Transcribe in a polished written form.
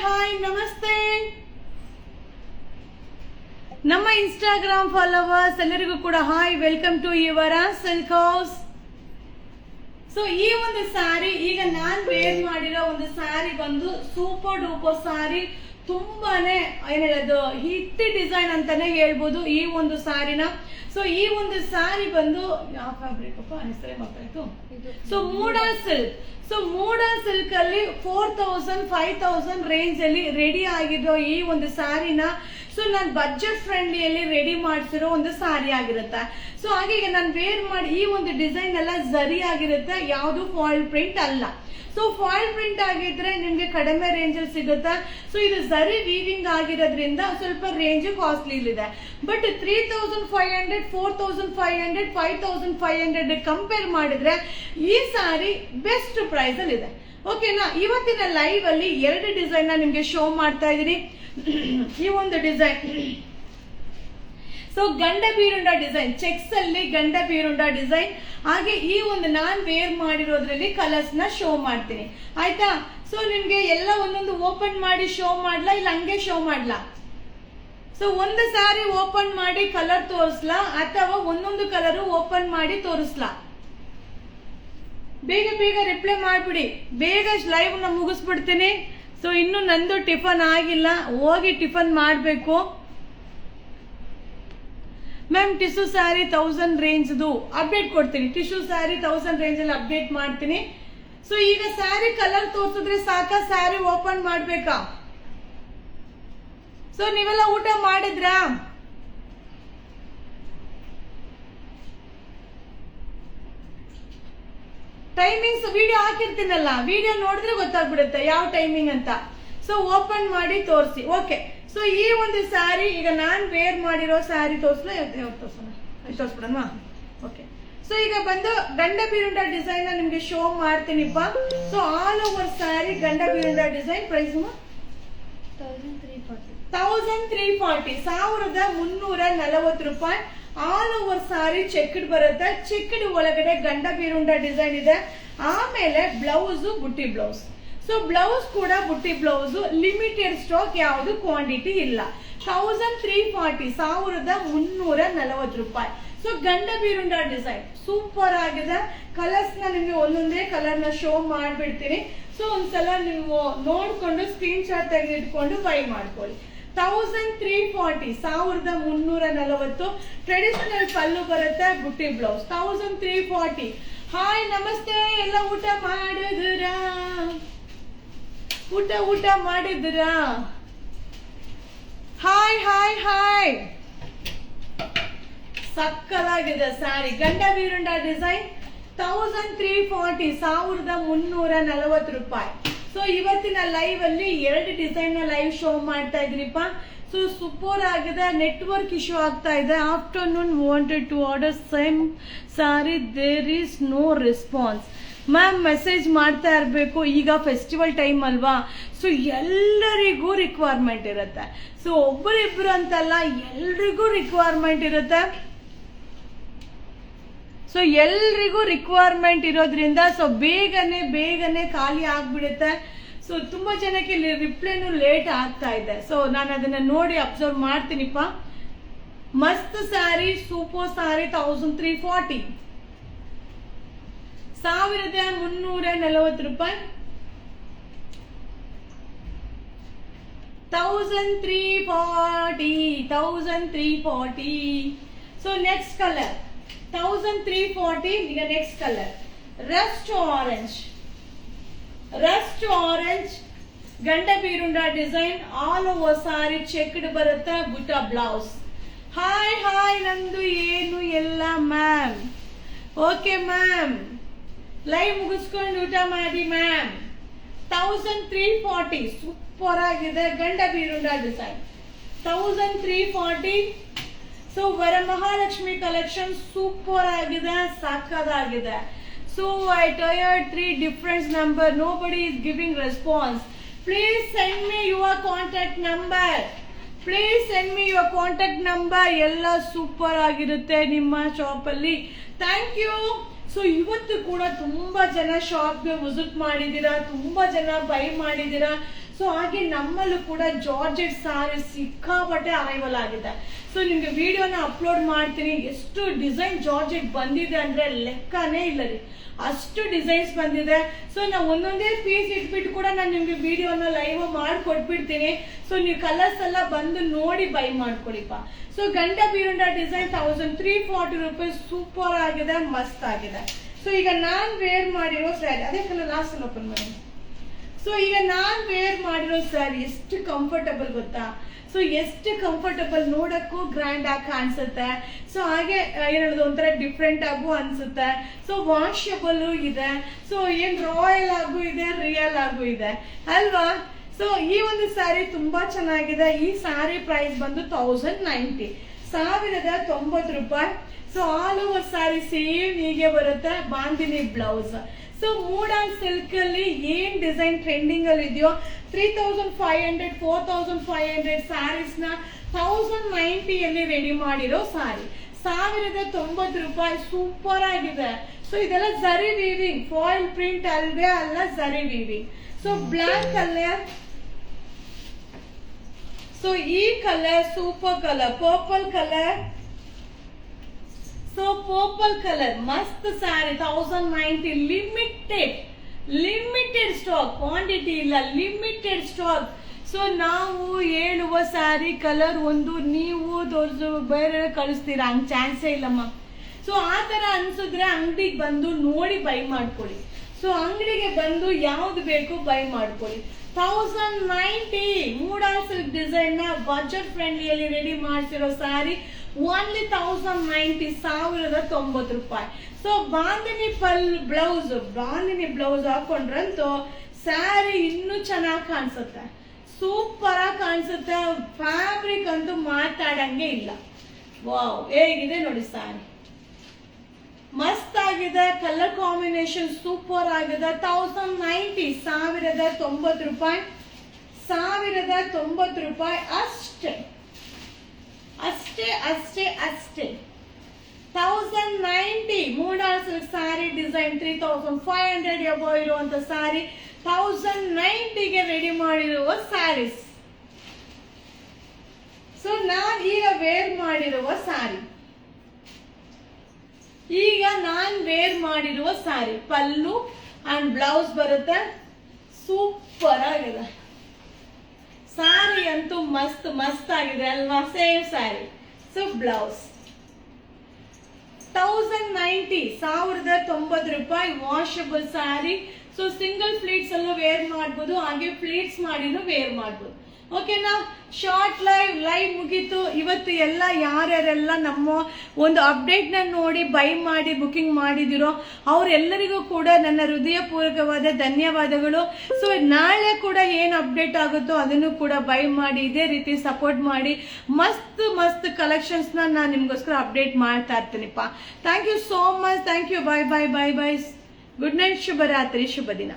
Hi ನಮಸ್ತೆ ನಮ್ಮ Instagram followers ಎಲ್ಲರಿಗೂ ಕೂಡ hi, welcome to your silk house. So ಈ ಒಂದು ಸ್ಯಾರಿ ಈಗ ನಾನ್ ವೇರ್ ಮಾಡಿರೋ ಒಂದು ಸ್ಯಾರಿ ಬಂದು ಸೂಪರ್ ಡೂಪರ್ ಸ್ಯಾರಿ, ತುಂಬಾನೇ ಏನ್ ಹೇಳೋದು ಹಿಟ್ ಡಿಸೈನ್ ಅಂತಾನೆ ಹೇಳ್ಬೋದು ಈ ಒಂದು ಸ್ಯಾರಿನ. ಸೊ ಈ ಒಂದು ಸ್ಯಾರಿ ಬಂದು ಯಾವ ಫ್ಯಾಬ್ರಿಕ್ ಅಪ್ಪ ಹೆಸರೇ ಗೊತ್ತಾಯ್ತು. So modal silk. So modal silk ಅಲ್ಲಿ 4000 5000 ರೇಂಜ್ ಅಲ್ಲಿ ರೆಡಿ ಆಗಿರೋ ಈ ಒಂದು ಸ್ಯಾರಿನ ಸೊ ನಾನು ಬಜೆಟ್ ಫ್ರೆಂಡ್ಲಿಯಲ್ಲಿ ರೆಡಿ ಮಾಡಿಸಿರೋ ಒಂದು ಸ್ಯಾರಿ ಆಗಿರುತ್ತೆ. ಸೊ ಹಾಗೆ ಈಗ ನಾನು ವೇರ್ ಮಾಡಿ ಈ ಒಂದು ಡಿಸೈನ್ ಎಲ್ಲ ಝರಿ ಆಗಿರುತ್ತೆ, ಯಾವುದು ಫಾಯಿಲ್ ಪ್ರಿಂಟ್ ಅಲ್ಲ. ಸೊ ಫಾಯಿಲ್ ಪ್ರಿಂಟ್ ಆಗಿದ್ರೆ ನಿಮ್ಗೆ ಕಡಿಮೆ ರೇಂಜ್ ಅಲ್ಲಿ ಸಿಗುತ್ತೆ. ಸೊ ಇದು ಝರಿ ವೀವಿಂಗ್ ಆಗಿರೋದ್ರಿಂದ ಸ್ವಲ್ಪ ರೇಂಜ್ ಕಾಸ್ಟ್ಲಿ ಇದೆ. ಬಟ್ 3500 4500 5500 ಕಂಪೇರ್ ಮಾಡಿದ್ರೆ ಈ ಸಾರಿ ಬೆಸ್ಟ್ ಪ್ರೈಸ್ ಅಲ್ಲಿ ಇದೆ. ಓಕೆನಾ. ಇವತ್ತಿನ ಲೈವ್ ಅಲ್ಲಿ ಎರಡು ಡಿಸೈನ್ ನಿಮ್ಗೆ ಶೋ ಮಾಡ್ತಾ ಇದೀನಿ. ಈ ಒಂದು ಡಿಸೈನ್ ಸೊ ಗಂಡ ಬೀರುಂಡ ಡಿಸೈನ್, ಚೆಕ್ಸ್ ಅಲ್ಲಿ ಗಂಡ ಬೀರುಂಡ ಡಿಸೈನ್. ಹಾಗೆ ಈ ಒಂದು ನಾನ್ ವೇರ್ ಮಾಡಿರೋದ್ರಲ್ಲಿ ಕಲರ್ಸ್ ನ ಶೋ ಮಾಡ್ತೀನಿ, ಆಯ್ತಾ. ಸೊ ನಿಮ್ಗೆ ಎಲ್ಲ ಒಂದೊಂದು ಓಪನ್ ಮಾಡಿ ಶೋ ಮಾಡ್ಲಾ ಇಲ್ಲ ಹಂಗೆ ಶೋ ಮಾಡ್ಲಾ? ಸೊ ಒಂದು ಸಾರಿ ಓಪನ್ ಮಾಡಿ ಕಲರ್ ತೋರಿಸ್ಲಾ ಅಥವಾ ಒಂದೊಂದು ಕಲರ್ ಓಪನ್ ಮಾಡಿ ತೋರಿಸ್ಲಾ? ಬೇಗ ಬೇಗ ರಿಪ್ಲೈ ಮಾಡ್ಬಿಡಿ, ಬೇಗ ಲೈವ್ ನ ಮುಗಿಸ್ಬಿಡ್ತೀನಿ. ಸೊ ಇನ್ನು ನಂದು ಟಿಫನ್ ಆಗಿಲ್ಲ, ಹೋಗಿ ಟಿಫನ್ ಮಾಡಬೇಕು. Ma'am tissue sari 1000 range update ಕೊಡ್ತೀನಿ. ಟಿಶ್ಯೂ ಸ್ಯಾರಿ 1000 ರೇಂಜ್ ಅಲ್ಲಿ ಅಪ್ಡೇಟ್ ಮಾಡ್ತೀನಿ. ಸೊ ಈಗ ಸ್ಯಾರಿ ಕಲರ್ ತೋರಿಸಿದ್ರೆ ಸಾಕ, ಸ್ಯಾರಿ ಓಪನ್ ಮಾಡ್ಬೇಕಾ? ಸೊ ನೀವೆಲ್ಲ ಊಟ ಮಾಡಿದ್ರಾ? ಟೈಮಿಂಗ್ಸ್ ವಿಡಿಯೋ ಹಾಕಿರ್ತೀನಲ್ಲ, ವಿಡಿಯೋ ನೋಡಿದ್ರೆ ಗೊತ್ತಾಗ್ಬಿಡುತ್ತೆ ಯಾವ ಟೈಮಿಂಗ್ ಅಂತ. ಸೊ ಓಪನ್ ಮಾಡಿ ತೋರಿಸಿ. ಓಕೆ. ಸೊ ಈ ಒಂದು ಸ್ಯಾರಿ ಈಗ ನಾನ್ ವೇರ್ ಮಾಡಿರೋ ಸ್ಯಾರಿ ತೋರಿಸ್ಬಿಡೋಣ. ಓಕೆ. ಸೊ ಈಗ ಬಂದು ಗಂಡ ಬೀರುಂಡ ಡಿಸೈನ್ ನಿಮ್ಗೆ ಶೋ ಮಾಡ್ತೀನಿಪ್ಪ. So all over sari Gandaberunda design price 1340 1340 ರೂಪಾಯಿ. ಆಲ್ ಓವರ್ ಸಾರಿ ಚೆಕ್ಡ್ ಬರುತ್ತೆ. ಚೆಕ್ಡ್ ಒಳಗಡೆ ಗಂಡ ಬೀರುಂಡ ಡಿಸೈನ್ ಇದೆ. ಆಮೇಲೆ ಬ್ಲೌಸ್ ಬುಟ್ಟಿ ಬ್ಲೌಸ್. ಸೊ ಬ್ಲೌಸ್ ಕೂಡ ಬುಟ್ಟಿ ಬ್ಲೌಸ್, ಲಿಮಿಟೆಡ್ ಸ್ಟಾಕ್, ಯಾವುದು ಕ್ವಾಂಟಿಟಿ ಇಲ್ಲ. 1340 1340 ರೂಪಾಯಿ. ಸೊ ಗಂಡ ಬೀರುಂಡ ಡಿಸೈನ್ ಸೂಪರ್ ಆಗಿದೆ. ಕಲರ್ಸ್ ನ ನಿಮ್ಗೆ ಒಂದೊಂದೇ ಕಲರ್ ನ ಶೋ ಮಾಡ್ಬಿಡ್ತೀನಿ. ಸೊ ಒಂದ್ಸಲ ನೀವು ನೋಡ್ಕೊಂಡು ಸ್ಕ್ರೀನ್ ಶಾಟ್ ತೆಗೆದಿಟ್ಕೊಂಡು ಬೈ ಮಾಡ್ಕೊಳ್ಳಿ. 1340 1340 ಟ್ರೆಡಿಷನಲ್ ಪಲ್ಲು ಬರುತ್ತೆ, ಬುಟ್ಟಿ ಬ್ಲೌಸ್ 1340. ಹಾಯ್ ನಮಸ್ತೆ, ಎಲ್ಲ ಊಟ ಮಾಡಿದ್ರಾ? ಊಟ ಮಾಡಿದ್ರಾ? Hi hi hi. ಸಕ್ಕದಾಗಿದೆ ಸ್ಯಾರಿ ಗಂಡ ಬೀರುಂಡ ಡಿಸೈನ್ 1340 1340 ರೂಪಾಯಿ. ಸೊ ಇವತ್ತಿನ ಲೈವ್ ಅಲ್ಲಿ ಎರಡು ಡಿಸೈನ್ ನ ಲೈವ್ ಶೋ ಮಾಡ್ತಾ ಇದ್ರಿಪ್ಪ. ಸೊ ಸೂಪರ್ ಆಗಿದೆ. ನೆಟ್ವರ್ಕ್ ಇಶ್ಯೂ ಆಗ್ತಾ ಇದೆ. Afternoon wanted to order same sari, there is no response. Ma'am message ಮಾಡ್ತಾ ಇರಬೇಕು, ಈಗ ಫೆಸ್ಟಿವಲ್ ಟೈಮ್ ಅಲ್ವಾ. ಸೊ ಎಲ್ಲರಿಗೂ ರಿಕ್ವೈರ್ಮೆಂಟ್ ಇರುತ್ತೆ. ಸೊ ಒಬ್ಬರಿಬ್ರು ಅಂತಲ್ಲ, ಎಲ್ರಿಗೂ ರಿಕ್ವೈರ್ಮೆಂಟ್ ಇರುತ್ತೆ. ಸೊ ಎಲ್ರಿಗೂ ರಿಕ್ವೈರ್ಮೆಂಟ್ ಇರೋದ್ರಿಂದ ಸೊ ಬೇಗನೆ ಖಾಲಿ ಆಗ್ಬಿಡುತ್ತೆ. ಸೊ ತುಂಬಾ ಜನಕ್ಕೆ ರಿಪ್ಲೈನು ಲೇಟ್ ಆಗ್ತಾ ಇದೆ. ಸೊ ನಾನು ಅದನ್ನ ನೋಡಿ ಅಬ್ಸರ್ವ್ ಮಾಡ್ತೀನಿಪ್ಪ. ಮಸ್ತ್ ಸ್ಯಾರಿ, ಸೂಪರ್ ಸ್ಯಾರಿ 1340 1340 ರೂಪಾಯಿ. 1340. So next colour 1340. ಈಗ ನೆಕ್ಸ್ಟ್ ಕಲರ್ ರಸ್ಟ್ ಆರೆಂಜ್ ಗಂಡ ಬೀರುಂಡ design. All over sari checked ಬರುತ್ತೆ, ಬುಟ್ಟ ಬ್ಲೌಸ್. ಹಾಯ್ ಹಾಯ್, ನಂದು ಏನು ಎಲ್ಲ ಮ್ಯಾಮ್. ಓಕೆ ಮ್ಯಾಮ್, ಲೈವ್ ಮುಗಿಸ್ಕೊಂಡು ಊಟ ಮಾಡಿ ಮ್ಯಾಮ್. 1340 ಸೂಪರ್ ಆಗಿದೆ Gandaberunda design 1340. So Varamahalakshmi collection super ಆಗಿದೆ, ಸಾಕಾಗಿದೆ. So I tired 3 different number. Nobody is giving response. Please send me your contact number. ಎಲ್ಲ ಸೂಪರ್ ಆಗಿರುತ್ತೆ ನಿಮ್ಮ ಶಾಪ್ ಅಲ್ಲಿ. Thank you. ಸೊ ಇವತ್ತು ಕೂಡ ತುಂಬಾ ಜನ ಶಾಪ್ಗೆ ವಿಸಿಟ್ ಮಾಡಿದೀರಾ, ತುಂಬಾ ಜನ ಬೈ ಮಾಡಿದೀರಾ. ಸೊ ಹಾಗೆ ನಮ್ಮಲ್ಲೂ ಕೂಡ ಜಾರ್ಜೆಟ್ ಸಾರಿ ಸಿಕ್ಕಾಪಟ್ಟೆ ಅರೈವಲ್ ಆಗಿದೆ. ಸೊ ನಿಮ್ಗೆ ವಿಡಿಯೋನ ಅಪ್ಲೋಡ್ ಮಾಡ್ತೀನಿ. ಎಷ್ಟು ಡಿಸೈನ್ ಜಾರ್ಜೆಟ್ ಬಂದಿದೆ ಅಂದ್ರೆ ಲೆಕ್ಕನೇ ಇಲ್ಲ ರೀ, ಅಷ್ಟು ಡಿಸೈನ್ಸ್ ಬಂದಿದೆ. ಸೊ ನಾವು ಒಂದೊಂದೇ ಪೀಸ್ ಇಟ್ಬಿಟ್ಟು ಕೂಡ ನಾನು ನಿಮ್ಗೆ ವಿಡಿಯೋನ ಲೈವ್ ಮಾಡಿ ಕೊಟ್ಬಿಡ್ತೀನಿ. ಸೊ ನೀವು ಕಲರ್ಸ್ ಎಲ್ಲ ಬಂದು ನೋಡಿ ಬೈ ಮಾಡ್ಕೊಳಿಪ್ಪ. ಸೊ ಗಂಡ ಬೀರುಂಡ ಡಿಸೈನ್ 1340 ರೂಪೀಸ್, ಸೂಪರ್ ಆಗಿದೆ, ಮಸ್ತ್ ಆಗಿದೆ. ಸೊ ಈಗ ನಾನ್ ವೇರ್ ಮಾಡಿರೋ ಸ್ಯಾರಿ, ಅದೇ ಕಲರ್ ಲಾಸ್ಟ್ ಓಪನ್ ಮಾಡಿ. ಸೊ ಈಗ ನಾನ್ ವೇರ್ ಮಾಡಿರೋ ಸ್ಯಾರಿ ಎಷ್ಟು ಕಂಫರ್ಟಬಲ್ ಗೊತ್ತಾ? ಸೊ ಎಷ್ಟು ಕಂಫರ್ಟಬಲ್, ನೋಡಕ್ಕೂ ಗ್ರ್ಯಾಂಡ್ ಆಗಿ ಕಾಣಿಸುತ್ತೆ. ಸೊ ಹಾಗೆ ಏನದು ಒಂಥರ ಡಿಫ್ರೆಂಟ್ ಆಗು ಅನ್ಸುತ್ತೆ. ಸೊ ವಾಷಬಲ್ ಇದೆ. ಸೊ ಏನ್ ರಾಯಲ್ ಆಗು ಇದೆ, ರಿಯಲ್ ಆಗು ಇದೆ ಅಲ್ವಾ? ಸೊ ಈ ಒಂದು ಸ್ಯಾರಿ ತುಂಬಾ ಚೆನ್ನಾಗಿದೆ. ಈ ಸ್ಯಾರಿ ಪ್ರೈಸ್ ಬಂದು 1090, 1090 ರೂಪಾಯಿ. So all over sari same ಹೀಗೆ ಬರುತ್ತೆ, ಬಾಂದಿನಿ ಬ್ಲೌಸ್. ಸೊ ಮೂಡಾಲ್ ಸಿಲ್ಕ್ ಅಲ್ಲಿ ಏನ್ ಡಿಸೈನ್ ಟ್ರೆಂಡಿಂಗ್ ಅಲ್ಲಿ ಇದೆಯೋ 3500 4500 ಸ್ಯಾರೀಸ್ ನ 1090 ಅಲ್ಲಿ ರೆಡಿ ಮಾಡಿರೋ ಸ್ಯಾರಿ 1090 ರೂಪಾಯಿ, ಸೂಪರ್ ಆಗಿದೆ. ಸೊ ಇದೆಲ್ಲ ಜರಿ ವೀವಿಂಗ್, ಫಾಯಿಲ್ ಪ್ರಿಂಟ್ ಅಲ್ವೇ ಅಲ್ಲ, zari weaving. So black colour, so ಈ colour super colour, purple colour. So purple colour ಮಸ್ತ್ ಸ್ಯಾರಿ 1090, ಲಿಮಿಟೆಡ್ ಸ್ಟಾಕ್, ಕ್ವಾಂಟಿಟಿ ಇಲ್ಲ, ಲಿಮಿಟೆಡ್ ಸ್ಟಾಕ್. ಸೊ ನಾವು ಹೇಳುವ ಸ್ಯಾರಿ ಕಲರ್ ಒಂದು, ನೀವು ಬೇರೆ ಕಳಿಸ್ತೀರಾ, ಹಂಗ್ ಚಾನ್ಸೇ ಇಲ್ಲಮ್ಮ. ಸೊ ಆ ತರ ಅನ್ಸಿದ್ರೆ ಅಂಗಡಿಗೆ ಬಂದು ನೋಡಿ ಬೈ ಮಾಡ್ಕೊಳ್ಳಿ. ಸೊ ಅಂಗಡಿಗೆ ಬಂದು ಯಾವ್ದು ಬೇಕು ಬೈ ಮಾಡ್ಕೊಳ್ಳಿ. 1090 ಮೂಡಾಲ್ ಸಿಲ್ಕ್ ಡಿಸೈನ್ ನ ಬಜೆಟ್ ಫ್ರೆಂಡ್ಲಿಯಲ್ಲಿ ರೆಡಿ ಮಾಡಿಸಿರೋ ಸ್ಯಾರಿ ಓನ್ಲಿ 1090, 1090 ರೂಪಾಯಿ. ಸೊ ಬಾಂದಿನಿ ಬ್ಲೌಸ್ ಹಾಕೊಂಡ್ರಂತೂ ಸ್ಯಾರಿ ಇನ್ನೂ ಚೆನ್ನಾಗಿ ಕಾಣಿಸುತ್ತೆ, ಸೂಪರ್ ಆಗಿ ಕಾಣಿಸುತ್ತೆ. ಫ್ಯಾಬ್ರಿಕ್ ಅಂತೂ ಮಾತಾಡಂಗೆ ಇಲ್ಲ. ವಾವ್, ಹೇಗಿದೆ ನೋಡಿ ಸ್ಯಾರಿ, ಮಸ್ತ್ ಆಗಿದೆ. ಕಲರ್ ಕಾಂಬಿನೇಷನ್ ಸೂಪರ್ ಆಗಿದೆ. 1090, 1090 ರೂಪಾಯಿ, 1090 ರೂಪಾಯಿ ಅಷ್ಟೇ. 1090 ಮೂಡಾಲ್ ಸಿಲ್ಕ್ ಸ್ಯಾರಿ ಡಿಸೈನ್ 3500 ಎಬೋ ಇರುವಂತ ಸ್ಯಾರಿ 1090ಗೆ ರೆಡಿ ಮಾಡಿರುವ ಸ್ಯಾರೀಸ್. ಸೊ ನಾನ್ ಈಗ ವೇರ್ ಮಾಡಿರುವ ಸ್ಯಾರಿ, ಪಲ್ಲು ಅಂಡ್ ಬ್ಲೌಸ್ ಬರುತ್ತೆ, ಸೂಪರ್ ಆಗಿದೆ. ಸ್ಯಾರಿ ಅಂತೂ ಮಸ್ತ್ ಆಗಿದೆ ಅಲ್ವಾ? ಸೇಮ್ ಸ್ಯಾರಿ. ಸೊ ಬ್ಲೌಸ್ 1090, 1090 ರೂಪಾಯಿ, washable sari. So single fleets ಅಲ್ಲೂ ವೇರ್ ಮಾಡ್ಬೋದು, ಹಾಗೆ ಫ್ಲೀಟ್ಸ್ ಮಾಡಿನೂ ವೇರ್ ಮಾಡ್ಬೋದು. ಓಕೆನಾ? ಶಾರ್ಟ್ ಲೈವ್ ಮುಗೀತು. ಇವತ್ತು ಎಲ್ಲ ಯಾರ್ಯಾರೆಲ್ಲ ನಮ್ಮ ಒಂದು ಅಪ್ಡೇಟ್ ನ ನೋಡಿ ಬೈ ಮಾಡಿ ಬುಕಿಂಗ್ ಮಾಡಿದಿರೋ ಅವರೆಲ್ಲರಿಗೂ ಕೂಡ ನನ್ನ ಹೃದಯಪೂರ್ವಕವಾದ ಧನ್ಯವಾದಗಳು. ಸೊ ನಾಳೆ ಕೂಡ ಏನು ಅಪ್ಡೇಟ್ ಆಗುತ್ತೋ ಅದನ್ನು ಕೂಡ ಬೈ ಮಾಡಿ ಇದೇ ರೀತಿ ಸಪೋರ್ಟ್ ಮಾಡಿ. ಮಸ್ತ್ ಕಲೆಕ್ಷನ್ಸ್ ನಾನು ನಿಮ್ಗೋಸ್ಕರ ಅಪ್ಡೇಟ್ ಮಾಡ್ತಾ ಇರ್ತೀನಿಪ್ಪ. Thank you so much. Thank you. Bye. Good night, ಶುಭರಾತ್ರಿ, ಶುಭ ದಿನ.